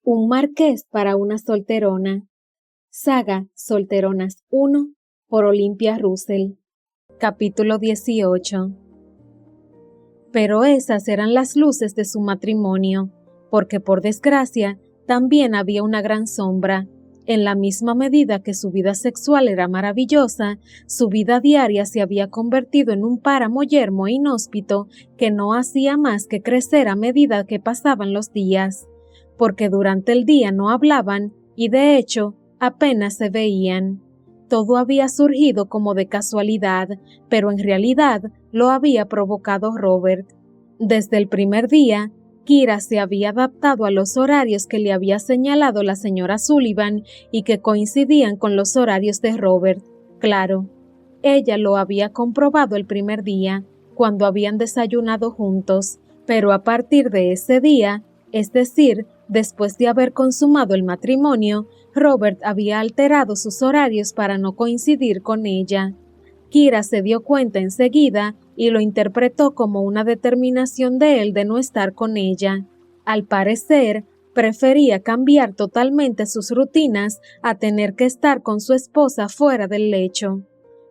Un marqués para una solterona. Saga Solteronas 1 por Olympia Russell. Capítulo 18. Pero esas eran las luces de su matrimonio, porque por desgracia también había una gran sombra. En la misma medida que su vida sexual era maravillosa, su vida diaria se había convertido en un páramo yermo e inhóspito que no hacía más que crecer a medida que pasaban los días, porque durante el día no hablaban y de hecho apenas se veían. Todo había surgido como de casualidad, pero en realidad lo había provocado Robert. Desde el primer día, Kira se había adaptado a los horarios que le había señalado la señora Sullivan y que coincidían con los horarios de Robert. Claro, ella lo había comprobado el primer día, cuando habían desayunado juntos, pero a partir de ese día, es decir, después de haber consumado el matrimonio, Robert había alterado sus horarios para no coincidir con ella. Kira se dio cuenta enseguida y lo interpretó como una determinación de él de no estar con ella. Al parecer, prefería cambiar totalmente sus rutinas a tener que estar con su esposa fuera del lecho.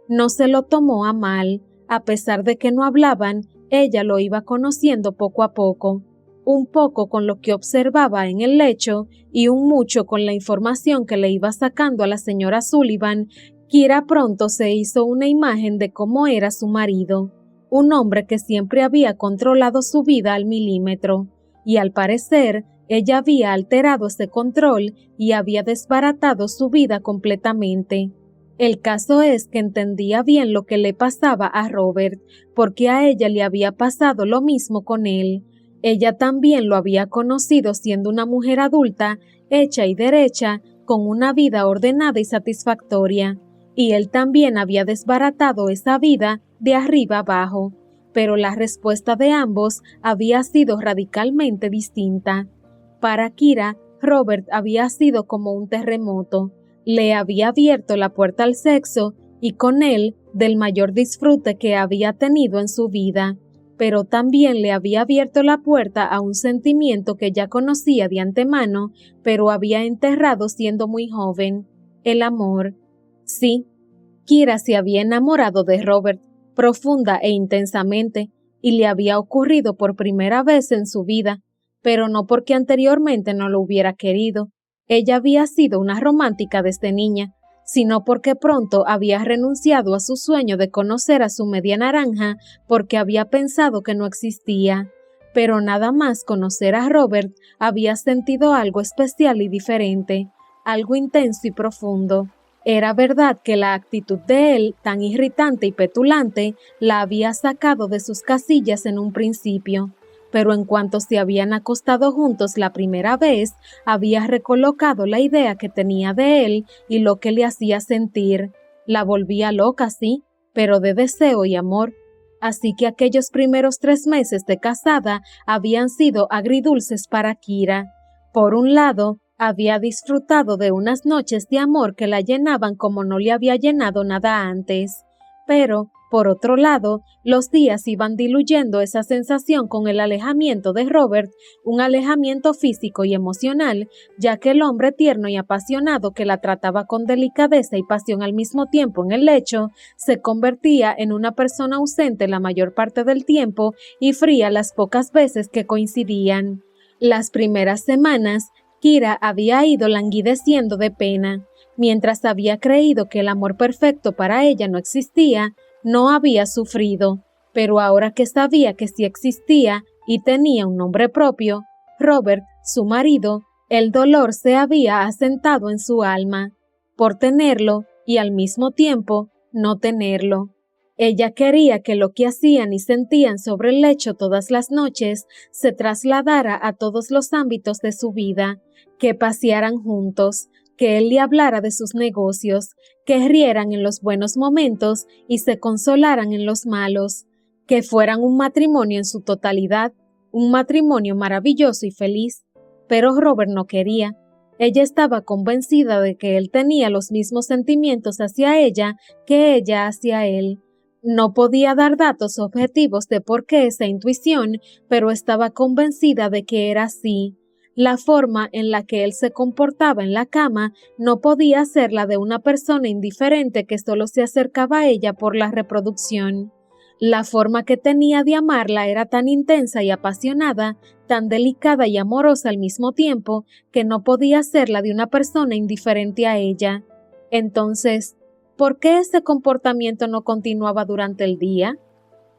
No se lo tomó a mal, a pesar de que no hablaban, ella lo iba conociendo poco a poco, un poco con lo que observaba en el lecho y un mucho con la información que le iba sacando a la señora Sullivan. Kira pronto se hizo una imagen de cómo era su marido, un hombre que siempre había controlado su vida al milímetro, y al parecer ella había alterado ese control y había desbaratado su vida completamente. El caso es que entendía bien lo que le pasaba a Robert, porque a ella le había pasado lo mismo con él. Ella también lo había conocido siendo una mujer adulta, hecha y derecha, con una vida ordenada y satisfactoria, y él también había desbaratado esa vida de arriba abajo, pero la respuesta de ambos había sido radicalmente distinta. Para Kira, Robert había sido como un terremoto, le había abierto la puerta al sexo y con él del mayor disfrute que había tenido en su vida, pero también le había abierto la puerta a un sentimiento que ya conocía de antemano, pero había enterrado siendo muy joven: el amor. Sí, Kira se había enamorado de Robert profunda e intensamente, y le había ocurrido por primera vez en su vida, pero no porque anteriormente no lo hubiera querido. Ella había sido una romántica desde niña, sino porque pronto había renunciado a su sueño de conocer a su media naranja porque había pensado que no existía. Pero nada más conocer a Robert había sentido algo especial y diferente, algo intenso y profundo. Era verdad que la actitud de él, tan irritante y petulante, la había sacado de sus casillas en un principio, pero en cuanto se habían acostado juntos la primera vez, había recolocado la idea que tenía de él y lo que le hacía sentir. La volvía loca, sí, pero de deseo y amor. Así que aquellos primeros 3 meses de casada habían sido agridulces para Kira. Por un lado, había disfrutado de unas noches de amor que la llenaban como no le había llenado nada antes, pero, por otro lado, los días iban diluyendo esa sensación con el alejamiento de Robert, un alejamiento físico y emocional, ya que el hombre tierno y apasionado que la trataba con delicadeza y pasión al mismo tiempo en el lecho, se convertía en una persona ausente la mayor parte del tiempo y fría las pocas veces que coincidían. Las primeras semanas, Kira había ido languideciendo de pena. Mientras había creído que el amor perfecto para ella no existía, no había sufrido, pero ahora que sabía que sí existía y tenía un nombre propio, Robert, su marido, el dolor se había asentado en su alma, por tenerlo y al mismo tiempo no tenerlo. Ella quería que lo que hacían y sentían sobre el lecho todas las noches se trasladara a todos los ámbitos de su vida, que pasearan juntos, que él le hablara de sus negocios, que rieran en los buenos momentos y se consolaran en los malos, que fueran un matrimonio en su totalidad, un matrimonio maravilloso y feliz. Pero Robert no quería. Ella estaba convencida de que él tenía los mismos sentimientos hacia ella que ella hacia él. No podía dar datos objetivos de por qué esa intuición, pero estaba convencida de que era así. La forma en la que él se comportaba en la cama no podía ser la de una persona indiferente que solo se acercaba a ella por la reproducción. La forma que tenía de amarla era tan intensa y apasionada, tan delicada y amorosa al mismo tiempo, que no podía ser la de una persona indiferente a ella. Entonces, ¿por qué ese comportamiento no continuaba durante el día?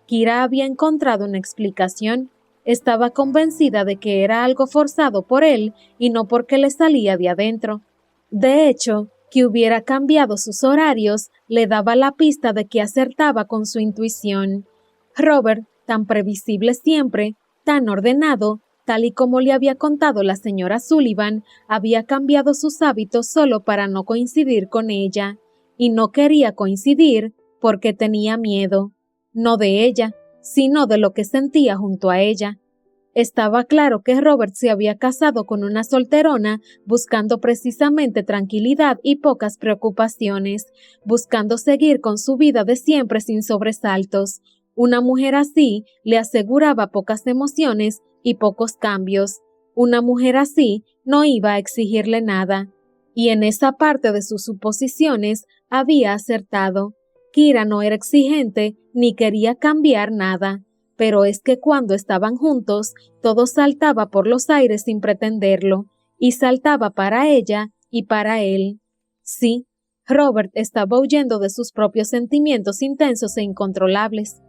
Kira había encontrado una explicación. Estaba convencida de que era algo forzado por él y no porque le salía de adentro. De hecho, que hubiera cambiado sus horarios le daba la pista de que acertaba con su intuición. Robert, tan previsible siempre, tan ordenado, tal y como le había contado la señora Sullivan, había cambiado sus hábitos solo para no coincidir con ella, y no quería coincidir porque tenía miedo, no de ella, sino de lo que sentía junto a ella. Estaba claro que Robert se había casado con una solterona buscando precisamente tranquilidad y pocas preocupaciones, buscando seguir con su vida de siempre sin sobresaltos. Una mujer así le aseguraba pocas emociones y pocos cambios. Una mujer así no iba a exigirle nada. Y en esa parte de sus suposiciones había acertado. Kira no era exigente ni quería cambiar nada. Pero es que cuando estaban juntos, todo saltaba por los aires sin pretenderlo, y saltaba para ella y para él. Sí, Robert estaba huyendo de sus propios sentimientos intensos e incontrolables.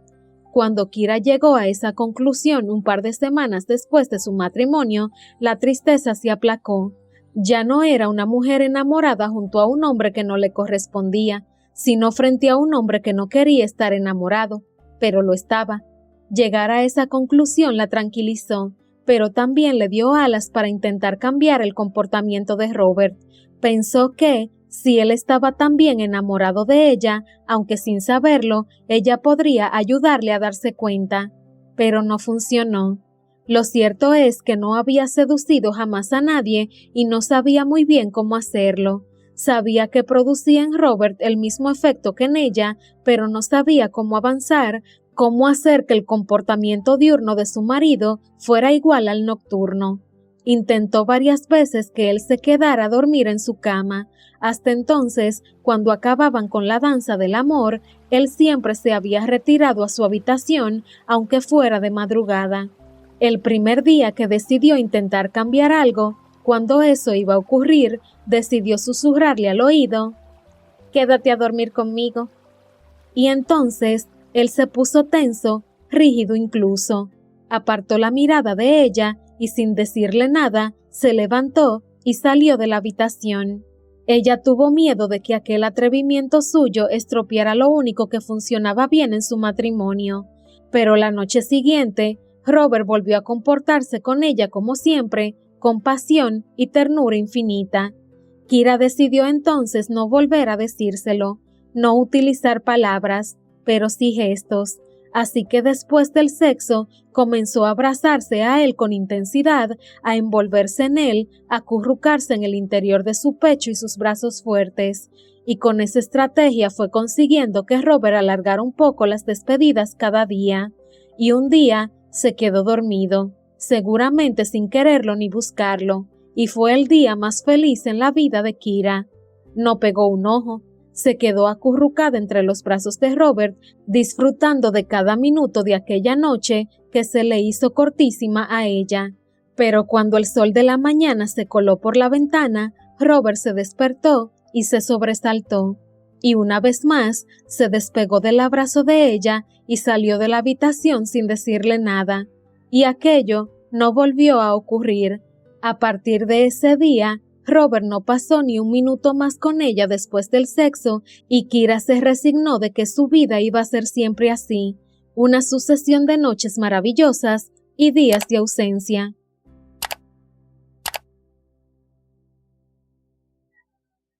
Cuando Kira llegó a esa conclusión un par de semanas después de su matrimonio, la tristeza se aplacó. Ya no era una mujer enamorada junto a un hombre que no le correspondía, sino frente a un hombre que no quería estar enamorado, pero lo estaba. Llegar a esa conclusión la tranquilizó, pero también le dio alas para intentar cambiar el comportamiento de Robert. Pensó que, si él estaba también enamorado de ella, aunque sin saberlo, ella podría ayudarle a darse cuenta. Pero no funcionó. Lo cierto es que no había seducido jamás a nadie y no sabía muy bien cómo hacerlo. Sabía que producía en Robert el mismo efecto que en ella, pero no sabía cómo avanzar, cómo hacer que el comportamiento diurno de su marido fuera igual al nocturno. Intentó varias veces que él se quedara a dormir en su cama. Hasta entonces, cuando acababan con la danza del amor, él siempre se había retirado a su habitación, aunque fuera de madrugada. El primer día que decidió intentar cambiar algo, cuando eso iba a ocurrir, decidió susurrarle al oído: «Quédate a dormir conmigo». Y entonces él se puso tenso, rígido incluso. Apartó la mirada de ella y sin decirle nada, se levantó y salió de la habitación. Ella tuvo miedo de que aquel atrevimiento suyo estropeara lo único que funcionaba bien en su matrimonio. Pero la noche siguiente, Robert volvió a comportarse con ella como siempre, con pasión y ternura infinita. Kira decidió entonces no volver a decírselo, no utilizar palabras, pero sí gestos. Así que después del sexo comenzó a abrazarse a él con intensidad, a envolverse en él, a acurrucarse en el interior de su pecho y sus brazos fuertes. Y con esa estrategia fue consiguiendo que Robert alargara un poco las despedidas cada día. Y un día se quedó dormido, seguramente sin quererlo ni buscarlo, y fue el día más feliz en la vida de Kira. No pegó un ojo. Se quedó acurrucada entre los brazos de Robert, disfrutando de cada minuto de aquella noche que se le hizo cortísima a ella. Pero cuando el sol de la mañana se coló por la ventana, Robert se despertó y se sobresaltó. Y una vez más se despegó del abrazo de ella y salió de la habitación sin decirle nada. Y aquello no volvió a ocurrir. A partir de ese día, Robert no pasó ni un minuto más con ella después del sexo y Kira se resignó de que su vida iba a ser siempre así, una sucesión de noches maravillosas y días de ausencia.